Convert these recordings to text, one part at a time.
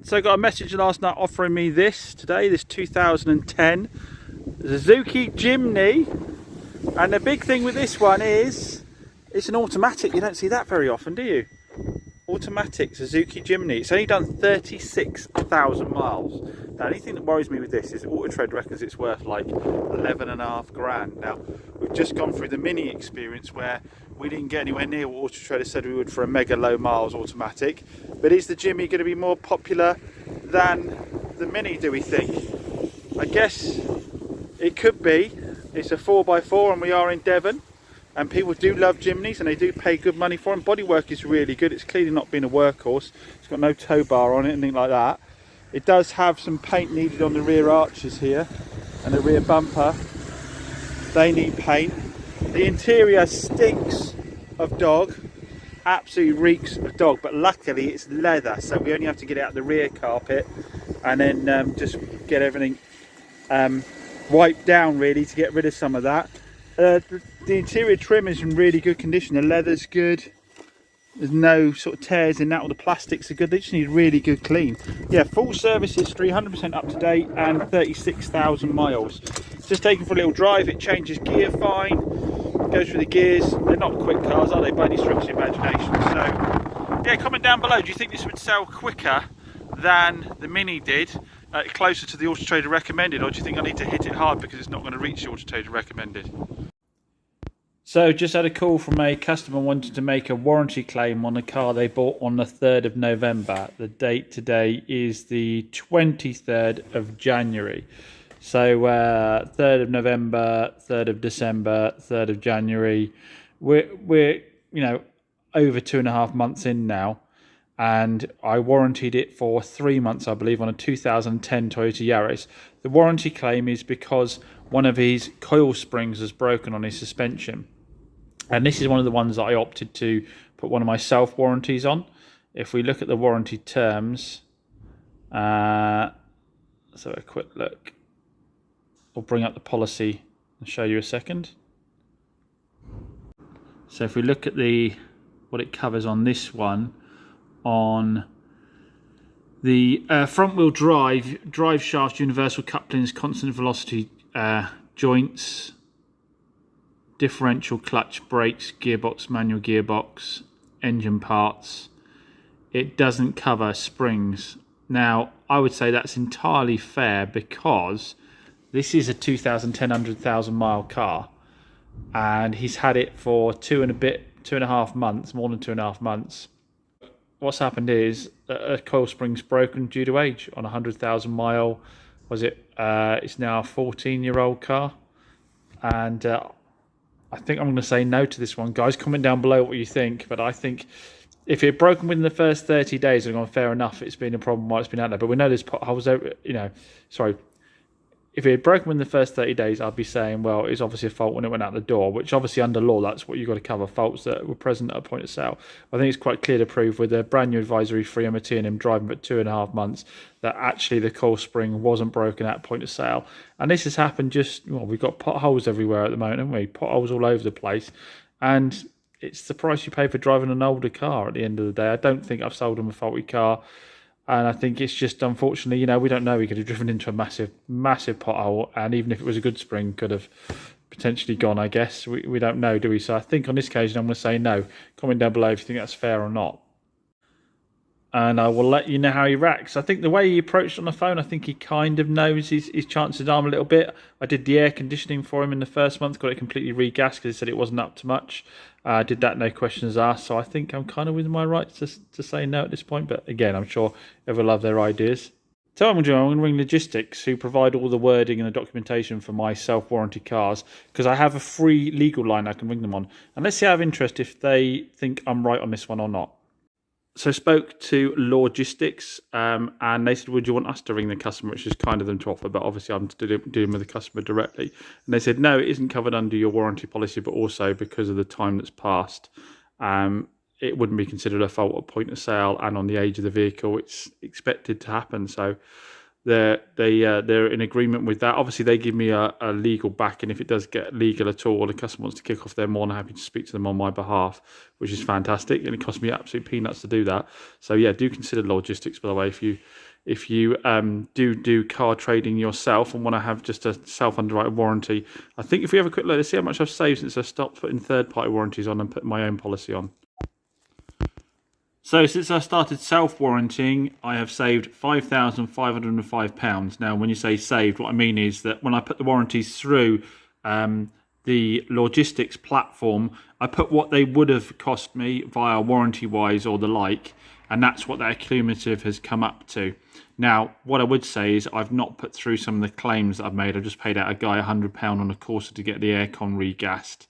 So I got a message last night offering me this 2010 Suzuki Jimny, and the big thing with this one is it's an automatic. You don't see that very often, do you? Automatic Suzuki Jimny. It's only done 36,000 miles. Now, the only thing that worries me with this is Auto Trade reckons it's worth like 11.5 grand. Now, we've just gone through the Mini experience where we didn't get anywhere near what Auto Trader said we would for a mega low miles automatic. But is the Jimny going to be more popular than the Mini, do we think? I guess it could be. It's a 4x4 and we are in Devon. And people do love Jimneys and they do pay good money for them. Bodywork is really good. It's clearly not been a workhorse. It's got no tow bar on it, anything like that. It does have some paint needed on the rear arches here and the rear bumper. They need paint. The interior stinks of dog. Absolutely reeks of dog, but luckily it's leather, so we only have to get out the rear carpet and then just get everything wiped down really to get rid of some of that. The interior trim is in really good condition. The leather's good. There's no sort of tears in that. All the plastics are good. They just need really good clean. Yeah, full service history, 100% up to date, and 36,000 miles. Just taken for a little drive. It changes gear fine. Goes through the gears. They're not quick cars, are they? By any stretch of the imagination. So, yeah, comment down below. Do you think this would sell quicker than the Mini did? Closer to the Auto Trader recommended, or do you think I need to hit it hard because it's not going to reach the Auto Trader recommended? So just had a call from a customer wanting to make a warranty claim on a car they bought on the 3rd of November. The date today is the 23rd of January. So 3rd of November, 3rd of December, 3rd of January. We're over 2.5 months in now. And I warranted it for 3 months, I believe, on a 2010 Toyota Yaris. The warranty claim is because one of his coil springs has broken on his suspension. And this is one of the ones that I opted to put one of my self-warranties on. If we look at the warranty terms, so a quick look. I'll bring up the policy and show you a second. So if we look at what it covers on this one, on the front wheel drive shafts, universal couplings, constant velocity joints, differential clutch, brakes, gearbox, manual gearbox, engine parts. It doesn't cover springs. Now I would say that's entirely fair because this is a 2010 100,000 mile car and he's had it for 2.5 months, more than 2.5 months. What's happened is a coil spring's broken due to age on a 100,000 mile. It's now a 14-year-old car, and I think I'm going to say no to this one. Guys, comment down below what you think. But I think if it had broken within the first 30 days, I've gone fair enough. It's been a problem while it's been out there. But we know there's potholes. If it had broken within the first 30 days, I'd be saying, well, it's obviously a fault when it went out the door, which obviously under law, that's what you've got to cover, faults that were present at a point of sale. I think it's quite clear to prove with a brand new advisory free MOT and him driving for 2.5 months that actually the coil spring wasn't broken at point of sale. And this has happened we've got potholes everywhere at the moment, haven't we? Potholes all over the place. And it's the price you pay for driving an older car at the end of the day. I don't think I've sold him a faulty car. And I think it's just, unfortunately, we don't know. He could have driven into a massive, massive pothole. And even if it was a good spring, could have potentially gone, I guess. We don't know, do we? So I think on this occasion, I'm going to say no. Comment down below if you think that's fair or not. And I will let you know how he reacts. I think the way he approached on the phone, I think he kind of knows his chances are a little bit. I did the air conditioning for him in the first month, got it completely regassed because he said it wasn't up to much. I did that, no questions asked. So I think I'm kind of within my rights to say no at this point. But again, I'm sure everyone will have their ideas. So I'm going to ring Logistics, who provide all the wording and the documentation for my self-warranty cars, because I have a free legal line I can ring them on. And let's see out of interest if they think I'm right on this one or not. So I spoke to Logistics and they said, would you want us to ring the customer, which is kind of them to offer, but obviously I'm dealing with the customer directly. And they said, no, it isn't covered under your warranty policy, but also because of the time that's passed, it wouldn't be considered a fault at point of sale, and on the age of the vehicle, it's expected to happen. So they're in agreement with that. Obviously, they give me a legal back, and if it does get legal at all, or the customer wants to kick off, they're more than happy to speak to them on my behalf, which is fantastic, and it costs me absolute peanuts to do that. So yeah, do consider logistics, by the way, if you do car trading yourself and want to have just a self-underwritten warranty. I think if we have a quick look, let's see how much I've saved since I stopped putting third-party warranties on and putting my own policy on. So since I started self-warranting, I have saved £5,505. Now, when you say saved, what I mean is that when I put the warranties through the logistics platform, I put what they would have cost me via Warranty-Wise or the like, and that's what that cumulative has come up to. Now, what I would say is I've not put through some of the claims that I've made. I've just paid out a guy £100 on a Corsa to get the aircon regassed.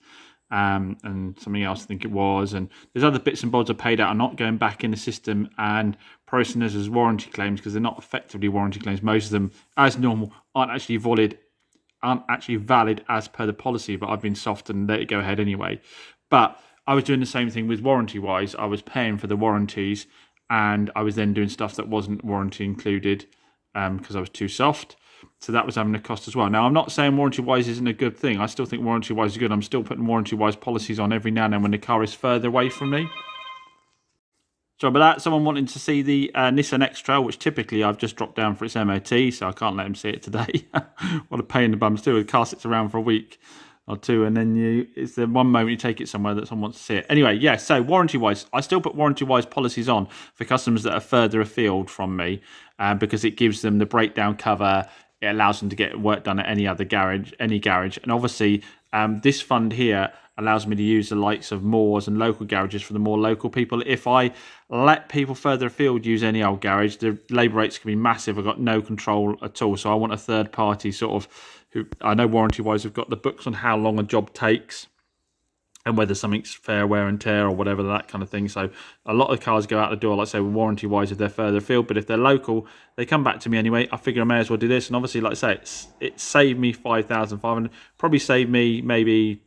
And something else I think it was, and there's other bits and bobs I paid out. I'm not going back in the system and processing those as warranty claims because they're not effectively warranty claims. Most of them, as normal, aren't actually valid as per the policy, but I've been soft and let it go ahead anyway. But I was doing the same thing with Warranty-Wise. I was paying for the warranties, and I was then doing stuff that wasn't warranty included because I was too soft. So that was having a cost as well. Now, I'm not saying Warranty-Wise isn't a good thing. I still think Warranty-Wise is good. I'm still putting Warranty-Wise policies on every now and then when the car is further away from me. So about that, someone wanting to see the Nissan X-Trail, which typically I've just dropped down for its MOT, so I can't let him see it today. What a pain in the bum still. The car sits around for a week or two, and then it's the one moment you take it somewhere that someone wants to see it. Anyway, yeah, so Warranty-Wise, I still put Warranty-Wise policies on for customers that are further afield from me because it gives them the breakdown cover. It allows them to get work done at any garage. And obviously, this fund here allows me to use the likes of Moores and local garages for the more local people. If I let people further afield use any old garage, the labour rates can be massive. I've got no control at all. So I want a third party sort of, who I know Warranty-Wise have got the books on how long a job takes and whether something's fair wear and tear or whatever, that kind of thing. So a lot of cars go out the door, like I say, Warranty-Wise if they're further afield. But if they're local, they come back to me anyway. I figure I may as well do this. And obviously, like I say, it saved me $5,500. Probably saved me maybe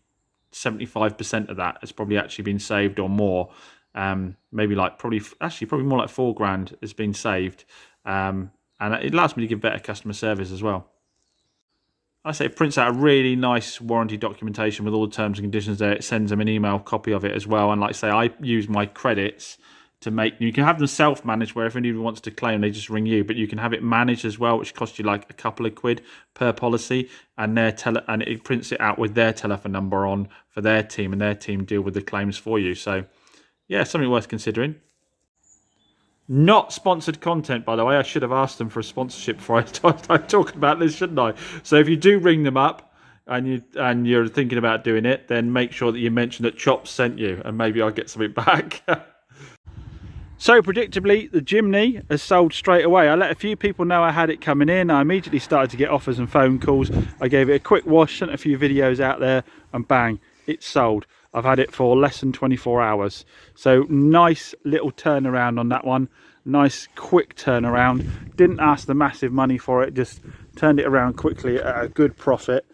75% of that has probably actually been saved or more. Maybe like probably more like $4,000 has been saved. And it allows me to give better customer service as well. I say it prints out a really nice warranty documentation with all the terms and conditions there. It sends them an email copy of it as well. And like I say, I use my credits to make, you can have them self-managed where if anyone wants to claim, they just ring you, but you can have it managed as well, which costs you like a couple of quid per policy. And and it prints it out with their telephone number on for their team, and their team deal with the claims for you. So yeah, something worth considering. Not sponsored content, by the way. I should have asked them for a sponsorship before I started talking about this, shouldn't I? So if you do ring them up and you're thinking about doing it, then make sure that you mention that Chops sent you, and maybe I'll get something back. So predictably, the Jimny has sold straight away. I let a few people know I had it coming in. I immediately started to get offers and phone calls. I gave it a quick wash, sent a few videos out there, and bang, it's sold. I've had it for less than 24 hours. So nice little turnaround on that one. Nice quick turnaround. Didn't ask the massive money for it, just turned it around quickly at a good profit,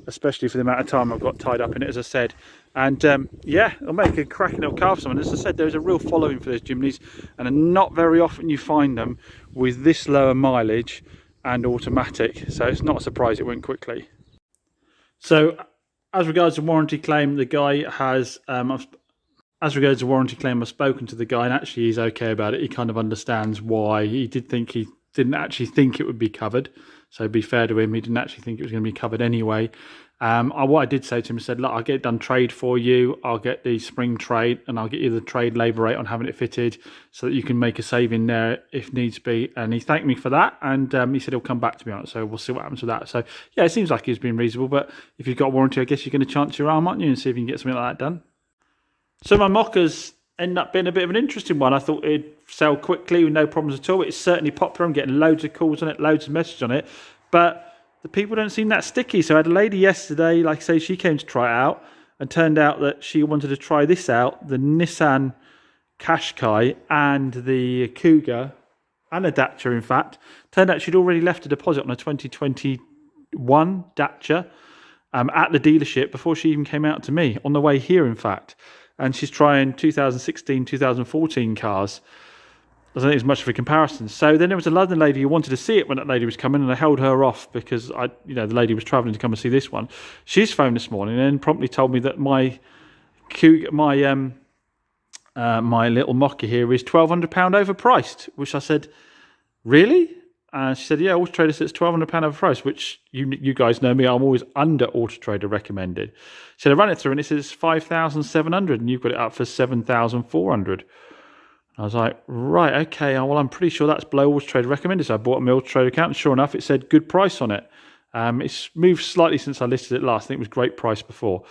especially for the amount of time I've got tied up in it, as I said. And yeah, it'll make a cracking little car for someone. As I said, there's a real following for those Jimnys, and not very often you find them with this lower mileage and automatic. So it's not a surprise it went quickly. So as regards to warranty claim, the guy has, as regards to warranty claim, I've spoken to the guy, and actually he's okay about it. He kind of understands why. He didn't actually think it would be covered. So be fair to him, he didn't actually think it was going to be covered anyway. What I did say to him, I said, look, I'll get it done trade for you. I'll get the spring trade, and I'll get you the trade labour rate on having it fitted so that you can make a saving there if needs be. And he thanked me for that, and he said he'll come back to me on it. So we'll see what happens with that. So yeah, it seems like he's been reasonable, but if you've got a warranty, I guess you're going to chance your arm, aren't you, and see if you can get something like that done. So my mockers ended up being a bit of an interesting one. I thought it'd sell quickly with no problems at all. It's certainly popular. I'm getting loads of calls on it, loads of messages on it, but the people don't seem that sticky. So I had a lady yesterday, like I say, she came to try it out, and turned out that she wanted to try this out, the Nissan Qashqai and the Cougar, and a Dacia in fact. Turned out she'd already left a deposit on a 2021 Dacia at the dealership before she even came out to me, on the way here in fact. And she's trying 2016, 2014 cars. I don't think it's much of a comparison. So then there was a London lady who wanted to see it when that lady was coming, and I held her off because the lady was travelling to come and see this one. She's phoned this morning and promptly told me that my little mocker here is £1,200 overpriced. Which I said, really? And she said, yeah, Auto Trader says it's £1,200 overpriced, which you guys know me, I'm always under Auto Trader recommended. So I ran it through and it says 5,700, and you've got it up for 7,400. I was like, right, okay, well, I'm pretty sure that's below Auto Trader recommended. So I bought a Auto Trader account, and sure enough, it said good price on it. It's moved slightly since I listed it last. I think it was great price before.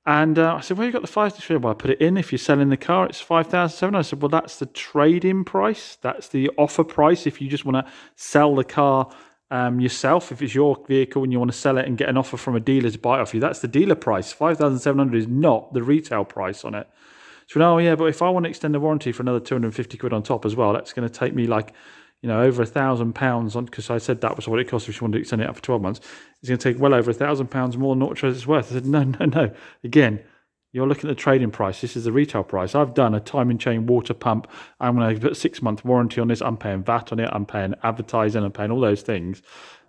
And I said, well, you got the 5,000. Well, I put it in. If you're selling the car, it's 5,700. I said, well, that's the trade-in price. That's the offer price. If you just want to sell the car yourself, if it's your vehicle and you want to sell it and get an offer from a dealer to buy it off you, that's the dealer price. 5,700 is not the retail price on it. So, oh yeah, but if I want to extend the warranty for another 250 quid on top as well, that's going to take me like, over £1,000 on, because I said that was what it cost if you wanted to extend it out for 12 months. It's going to take well over £1,000 more than Auto Trader's worth. I said, no. Again, you're looking at the trading price. This is the retail price. I've done a time and chain water pump. I'm going to put a 6-month warranty on this. I'm paying VAT on it. I'm paying advertising. I'm paying all those things.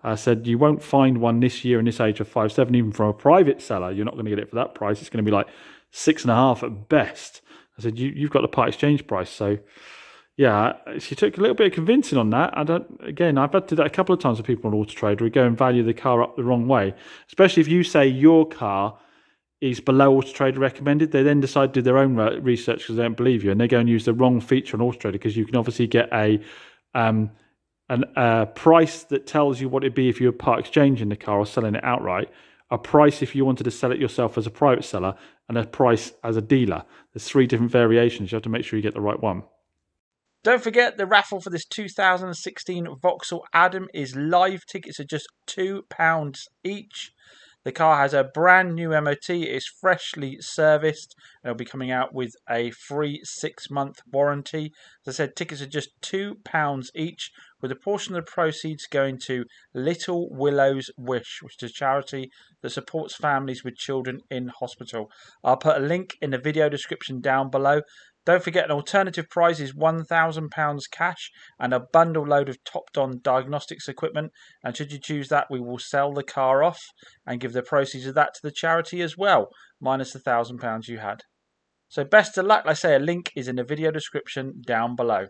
I said, you won't find one this year in this age of 5.7, even from a private seller. You're not going to get it for that price. It's going to be like 6.5 at best. I said, you've got the part exchange price. So, yeah, she took a little bit of convincing on that. I've had to do that a couple of times with people on Auto Trader who go and value the car up the wrong way. Especially if you say your car is below Auto Trader recommended, they then decide to do their own research because they don't believe you, and they go and use the wrong feature on Auto Trader, because you can obviously get a price that tells you what it'd be if you were part exchanging the car or selling it outright, a price if you wanted to sell it yourself as a private seller, and a price as a dealer. There's 3 different variations. You have to make sure you get the right one. Don't forget, the raffle for this 2016 Vauxhall Adam is live. Tickets are just £2 each. The car has a brand new MOT. It is freshly serviced. It'll be coming out with a free 6-month warranty. As I said, tickets are just £2 each, with a portion of the proceeds going to Little Willow's Wish, which is a charity that supports families with children in hospital. I'll put a link in the video description down below. Don't forget, an alternative prize is £1,000 cash and a bundle load of topped-on diagnostics equipment. And should you choose that, we will sell the car off and give the proceeds of that to the charity as well, minus the £1,000 you had. So best of luck. Like I say, a link is in the video description down below.